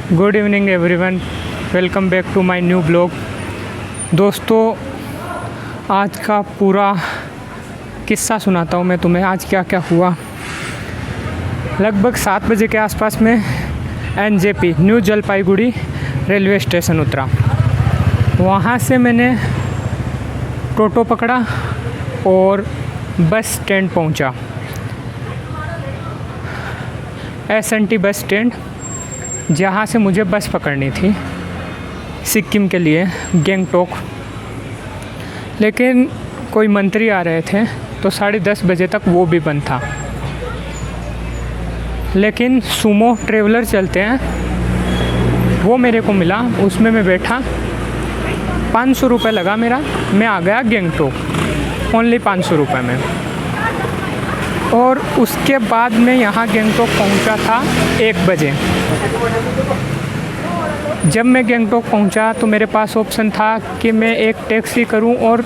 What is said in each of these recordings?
Good evening everyone, welcome back to my new blog. दोस्तों, आज का पूरा किस्सा सुनाता हूँ मैं तुम्हें, आज क्या क्या हुआ। लगभग 7 बजे के आसपास में NJP new Jalpaiguri railway station उतरा। वहाँ से मैंने टोटो पकड़ा और बस स्टैंड पहुँचा, SNT बस स्टैंड, जहाँ से मुझे बस पकड़नी थी सिक्किम के लिए, गैंगटॉक। लेकिन कोई मंत्री आ रहे थे तो 10:30 बजे तक वो भी बंद था। लेकिन सुमो ट्रेवलर चलते हैं, वो मेरे को मिला, उसमें मैं बैठा। 500 रुपये लगा मेरा, मैं आ गया गैंगटॉक ओनली 500 रुपये में। और उसके बाद मैं यहाँ गैंगटॉक पहुँचा था 1 बजे। जब मैं गैंगटॉक पहुँचा तो मेरे पास ऑप्शन था कि मैं एक टैक्सी करूँ और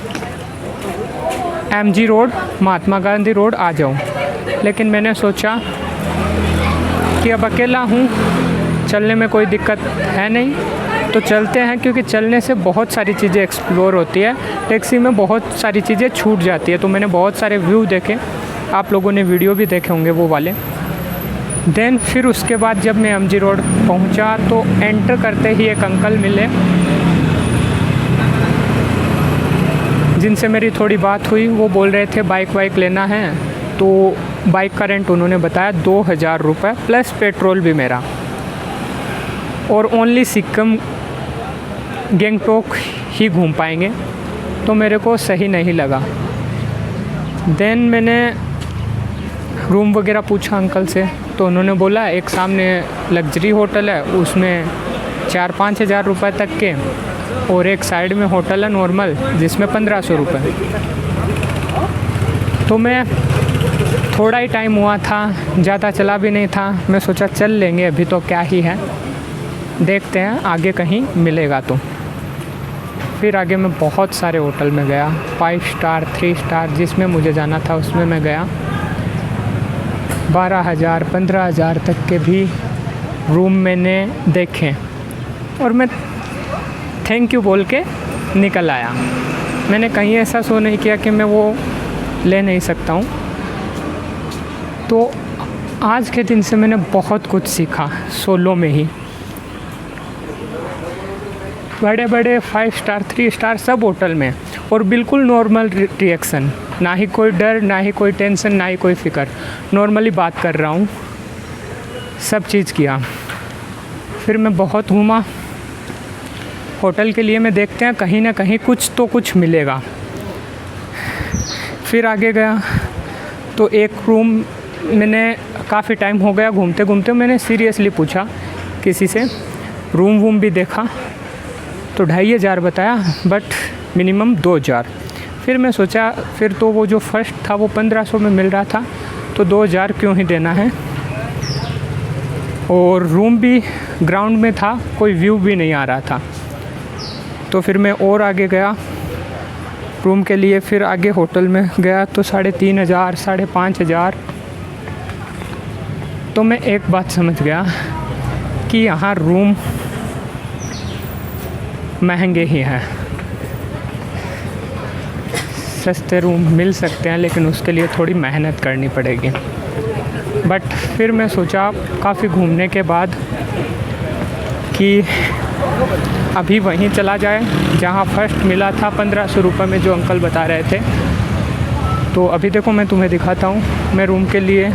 MG road, Mahatma Gandhi road आ जाऊँ। लेकिन मैंने सोचा कि अब अकेला हूँ, चलने में कोई दिक्कत है नहीं, तो चलते हैं, क्योंकि चलने से बहुत सारी चीज़ें एक्सप्लोर होती है, टैक्सी में बहुत सारी चीज़ें छूट जाती है। तो मैंने बहुत सारे व्यू देखे, आप लोगों ने वीडियो भी देखे होंगे वो वाले। देन फिर उसके बाद जब मैं MG रोड पहुंचा तो एंटर करते ही एक अंकल मिले, जिनसे मेरी थोड़ी बात हुई। वो बोल रहे थे बाइक वाइक लेना है, तो बाइक का रेंट उन्होंने बताया 2000 रुपये प्लस पेट्रोल भी मेरा, और ओनली सिक्किम गैंगटॉक ही घूम पाएंगे। तो मेरे को सही नहीं लगा। देन मैंने रूम वगैरह पूछा अंकल से, तो उन्होंने बोला एक सामने लग्जरी होटल है, उसमें 4-5 हज़ार रुपये तक के, और एक साइड में होटल है नॉर्मल, जिसमें 1500 रुपये। तो मैं थोड़ा ही टाइम हुआ था, ज़्यादा चला भी नहीं था, मैं सोचा चल लेंगे, अभी तो क्या ही है, देखते हैं आगे कहीं मिलेगा तो। फिर आगे मैं बहुत सारे होटल में गया, 5 स्टार 3 स्टार जिसमें मुझे जाना था उसमें मैं गया। 12,000 15,000 तक के भी रूम मैंने देखे, और मैं थैंक यू बोल के निकल आया। मैंने कहीं ऐसा सो नहीं किया कि मैं वो ले नहीं सकता हूँ। तो आज के दिन से मैंने बहुत कुछ सीखा सोलो में ही। बड़े बड़े 5 स्टार 3 स्टार सब होटल में, और बिल्कुल नॉर्मल रिएक्शन, ना ही कोई डर, ना ही कोई टेंशन, ना ही कोई फ़िक्र, नॉर्मली बात कर रहा हूँ, सब चीज़ किया। फिर मैं बहुत घूमा होटल के लिए, मैं देखते हैं कहीं ना कहीं कुछ तो कुछ मिलेगा। फिर आगे गया तो एक रूम, मैंने काफ़ी टाइम हो गया घूमते घूमते, मैंने सीरियसली पूछा किसी से, रूम वूम भी देखा तो 2500 बताया, बट मिनिमम 2000। फिर मैं सोचा, फिर तो वो जो फर्स्ट था वो 1500 में मिल रहा था, तो 2000 क्यों ही देना है। और रूम भी ग्राउंड में था, कोई व्यू भी नहीं आ रहा था। तो फिर मैं और आगे गया रूम के लिए। फिर आगे होटल में गया तो 3500 5,500। तो मैं एक बात समझ गया कि यहाँ रूम महंगे ही हैं। सस्ते रूम मिल सकते हैं, लेकिन उसके लिए थोड़ी मेहनत करनी पड़ेगी। बट फिर मैं सोचा काफ़ी घूमने के बाद कि अभी वहीं चला जाए जहाँ फर्स्ट मिला था 1500 रुपये में, जो अंकल बता रहे थे। तो अभी देखो मैं तुम्हें दिखाता हूँ। मैं रूम के लिए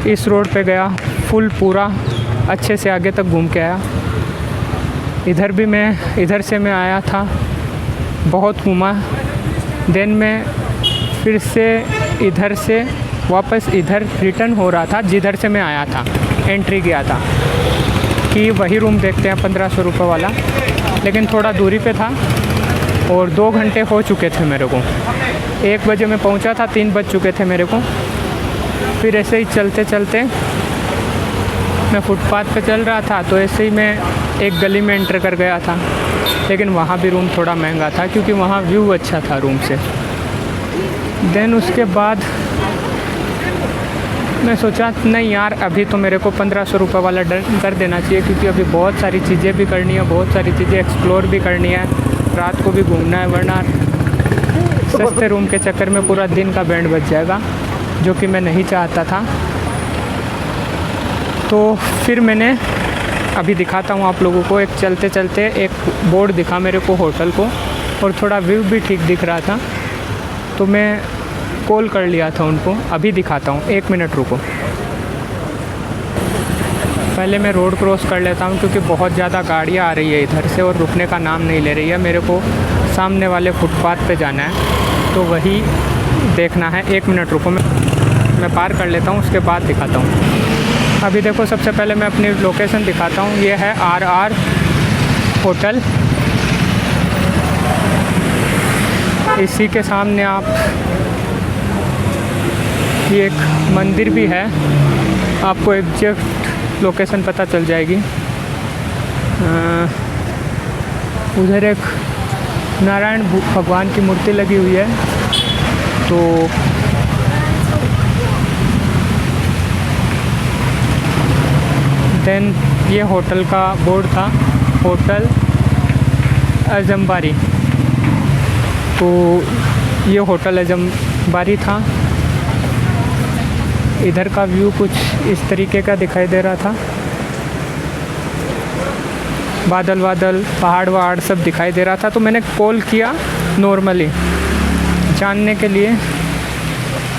इस रोड पे गया, फुल पूरा अच्छे से आगे तक घूम के आया। इधर से मैं आया था, बहुत घूमा। देन मैं फिर से इधर से वापस इधर रिटर्न हो रहा था, जिधर से मैं आया था, एंट्री किया था कि वही रूम देखते हैं 1500 रुपये वाला, लेकिन थोड़ा दूरी पे था और 2 घंटे हो चुके थे मेरे को। 1 बजे मैं पहुंचा था, 3 बज चुके थे मेरे को। फिर ऐसे ही चलते चलते मैं फुटपाथ पे चल रहा था, तो ऐसे ही मैं एक गली में एंटर कर गया था, लेकिन वहाँ भी रूम थोड़ा महंगा था, क्योंकि वहाँ व्यू अच्छा था रूम से। देन उसके बाद मैं सोचा नहीं यार, अभी तो मेरे को 1500 रुपये वाला डन कर देना चाहिए, क्योंकि अभी बहुत सारी चीज़ें भी करनी है, बहुत सारी चीज़ें एक्सप्लोर भी करनी है, रात को भी घूमना है, वरना सस्ते रूम के चक्कर में पूरा दिन का बैंड बच जाएगा, जो कि मैं नहीं चाहता था। तो फिर मैंने अभी दिखाता हूँ आप लोगों को, एक चलते चलते एक बोर्ड दिखा मेरे को होटल को, और थोड़ा व्यू भी ठीक दिख रहा था, तो मैं कॉल कर लिया था उनको। अभी दिखाता हूँ, 1 मिनट रुको। पहले मैं रोड क्रॉस कर लेता हूँ, क्योंकि बहुत ज़्यादा गाड़ियाँ आ रही है इधर से और रुकने का नाम नहीं ले रही है। मेरे को सामने वाले फुटपाथ पे जाना है, तो वही देखना है। 1 मिनट रुको, मैं पार कर लेता हूँ, उसके बाद दिखाता हूँ। अभी देखो, सबसे पहले मैं अपनी लोकेशन दिखाता हूँ। ये है RR होटल। इसी के सामने आप, ये एक मंदिर भी है, आपको एग्जैक्ट लोकेशन पता चल जाएगी। उधर एक नारायण भगवान की मूर्ति लगी हुई है। तो देन ये होटल का बोर्ड था, होटल अजम्बारी। तो ये होटल अजम्बारी था। इधर का व्यू कुछ इस तरीके का दिखाई दे रहा था, बादल बादल, पहाड़ वहाड़ सब दिखाई दे रहा था। तो मैंने कॉल किया नॉर्मली जानने के लिए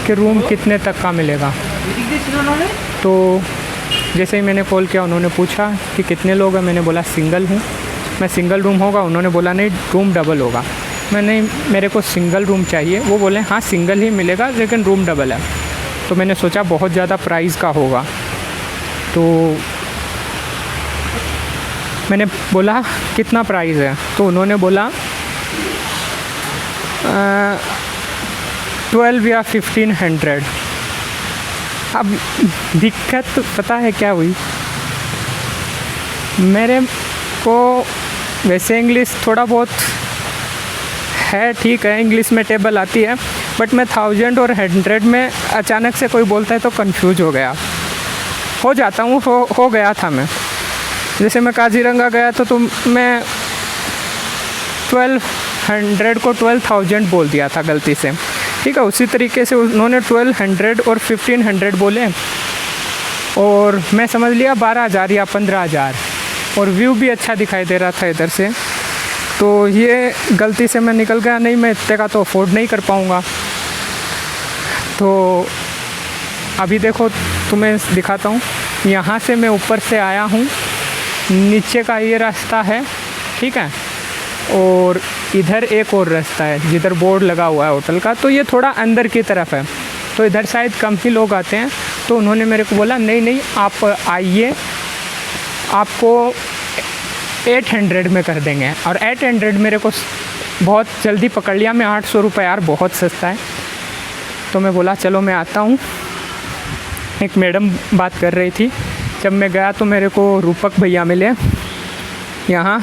कि रूम कितने तक का मिलेगा। तो जैसे ही मैंने कॉल किया, उन्होंने पूछा कि कितने लोग हैं। मैंने बोला सिंगल हूँ, मैं सिंगल रूम होगा। उन्होंने बोला नहीं, रूम डबल होगा। मैंने, मेरे को सिंगल रूम चाहिए। वो बोले हाँ सिंगल ही मिलेगा, लेकिन रूम डबल है। तो मैंने सोचा बहुत ज़्यादा प्राइस का होगा, तो मैंने बोला कितना प्राइस है। तो उन्होंने बोला 12 या 1500। अब दिक्कत पता है क्या हुई, मेरे को वैसे इंग्लिश थोड़ा बहुत है, ठीक है, इंग्लिश में टेबल आती है, बट मैं 1000 और 100 में अचानक से कोई बोलता है तो कंफ्यूज हो जाता हूँ। हो गया था मैं। जैसे मैं काजीरंगा गया तो मैं 1200 को 12000 बोल दिया था गलती से, ठीक है। उसी तरीके से उन्होंने 1200 और 1500 बोले, और मैं समझ लिया 12000 या 15000, और व्यू भी अच्छा दिखाई दे रहा था इधर से। तो ये गलती से मैं निकल गया, नहीं मैं इतने का तो अफोर्ड नहीं कर पाऊँगा। तो अभी देखो, तुम्हें दिखाता हूँ। यहाँ से मैं ऊपर से आया हूँ, नीचे का ये रास्ता है, ठीक है, और इधर एक और रास्ता है जिधर बोर्ड लगा हुआ है होटल का। तो ये थोड़ा अंदर की तरफ है, तो इधर शायद कम ही लोग आते हैं। तो उन्होंने मेरे को बोला नहीं आप आइए, आपको 800 में कर देंगे। और 800 मेरे को बहुत जल्दी पकड़ लिया मैं। 800 रुपये यार बहुत सस्ता है। तो मैं बोला चलो मैं आता हूँ। एक मैडम बात कर रही थी। जब मैं गया तो मेरे को रूपक भैया मिले, यहाँ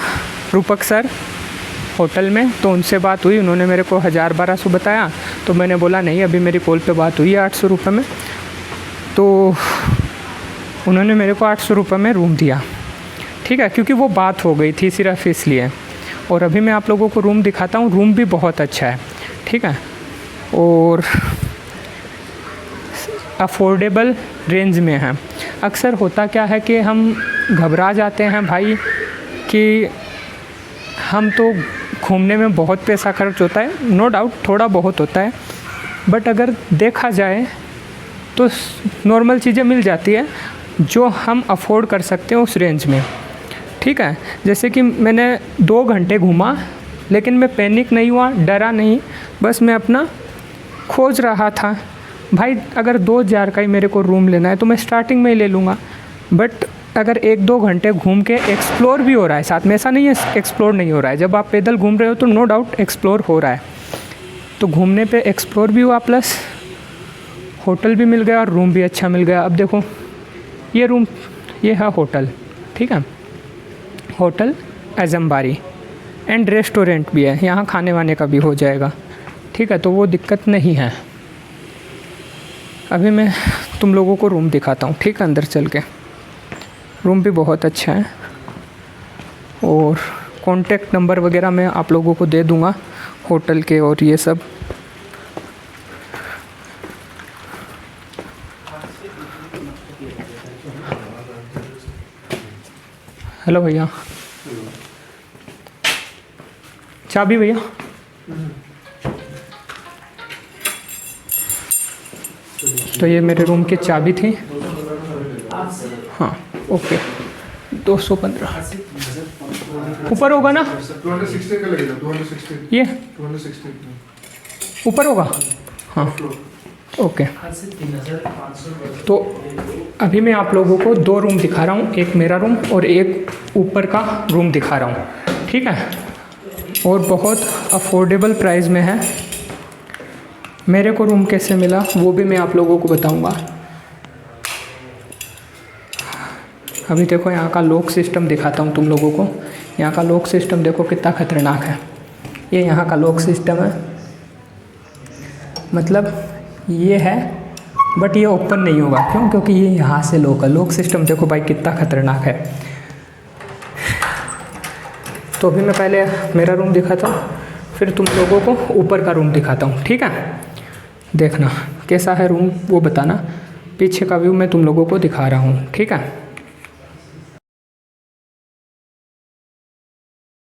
रूपक सर होटल में। तो उनसे बात हुई, उन्होंने मेरे को 1000-1200 बताया। तो मैंने बोला नहीं, अभी मेरी कॉल पे बात हुई है 800 रुपये में। तो उन्होंने मेरे को 800 रुपये में रूम दिया, ठीक है, क्योंकि वो बात हो गई थी सिर्फ इसलिए। और अभी मैं आप लोगों को रूम दिखाता हूँ। रूम भी बहुत अच्छा है, ठीक है, और अफोर्डेबल रेंज में है। अक्सर होता क्या है कि हम घबरा जाते हैं भाई कि हम तो घूमने में बहुत पैसा खर्च होता है, नो डाउट थोड़ा बहुत होता है, बट अगर देखा जाए तो नॉर्मल चीज़ें मिल जाती है जो हम अफोर्ड कर सकते हैं उस रेंज में, ठीक है। जैसे कि मैंने 2 घंटे घूमा, लेकिन मैं पैनिक नहीं हुआ, डरा नहीं, बस मैं अपना खोज रहा था। भाई अगर 2000 का ही मेरे को रूम लेना है तो मैं स्टार्टिंग में ही ले लूँगा, बट अगर 1-2 घंटे घूम के एक्सप्लोर भी हो रहा है साथ में, ऐसा नहीं है एक्सप्लोर नहीं हो रहा है। जब आप पैदल घूम रहे हो तो नो डाउट एक्सप्लोर हो रहा है। तो घूमने पे एक्सप्लोर भी हुआ, प्लस होटल भी मिल गया और रूम भी अच्छा मिल गया। अब देखो ये रूम, ये है होटल, ठीक है, होटल अजम्बारी, एंड रेस्टोरेंट भी है, यहाँ खाने वाने का भी हो जाएगा, ठीक है। तो वो दिक्कत नहीं है। अभी मैं तुम लोगों को रूम दिखाता हूँ, ठीक है। अंदर चल के रूम भी बहुत अच्छा है और कॉन्टैक्ट नंबर वगैरह मैं आप लोगों को दे दूँगा होटल के और ये सब। हेलो भैया, चाबी भैया। तो ये मेरे रूम की चाबी थी। हाँ ओके, 215 ऊपर होगा ना? 260 का लगेगा, 260 ये 260 ऊपर होगा। हाँ ओके। तो अभी मैं आप लोगों को 2 रूम दिखा रहा हूँ, एक मेरा रूम और एक ऊपर का रूम दिखा रहा हूँ, ठीक है। और बहुत अफोर्डेबल प्राइस में है। मेरे को रूम कैसे मिला वो भी मैं आप लोगों को बताऊंगा। अभी देखो यहाँ का लॉक सिस्टम दिखाता हूँ तुम लोगों को। यहाँ का लॉक सिस्टम देखो कितना ख़तरनाक है। ये यहाँ का लॉक सिस्टम है, मतलब ये है बट ये ओपन नहीं होगा। क्यों? क्योंकि ये यहाँ से लॉक है। लॉक सिस्टम देखो भाई कितना ख़तरनाक है। तो अभी मैं पहले मेरा रूम दिखाता हूँ, फिर तुम लोगों को ऊपर का रूम दिखाता हूँ, ठीक है। देखना कैसा है रूम वो बताना। पीछे का व्यू मैं तुम लोगों को दिखा रहा हूँ, ठीक है।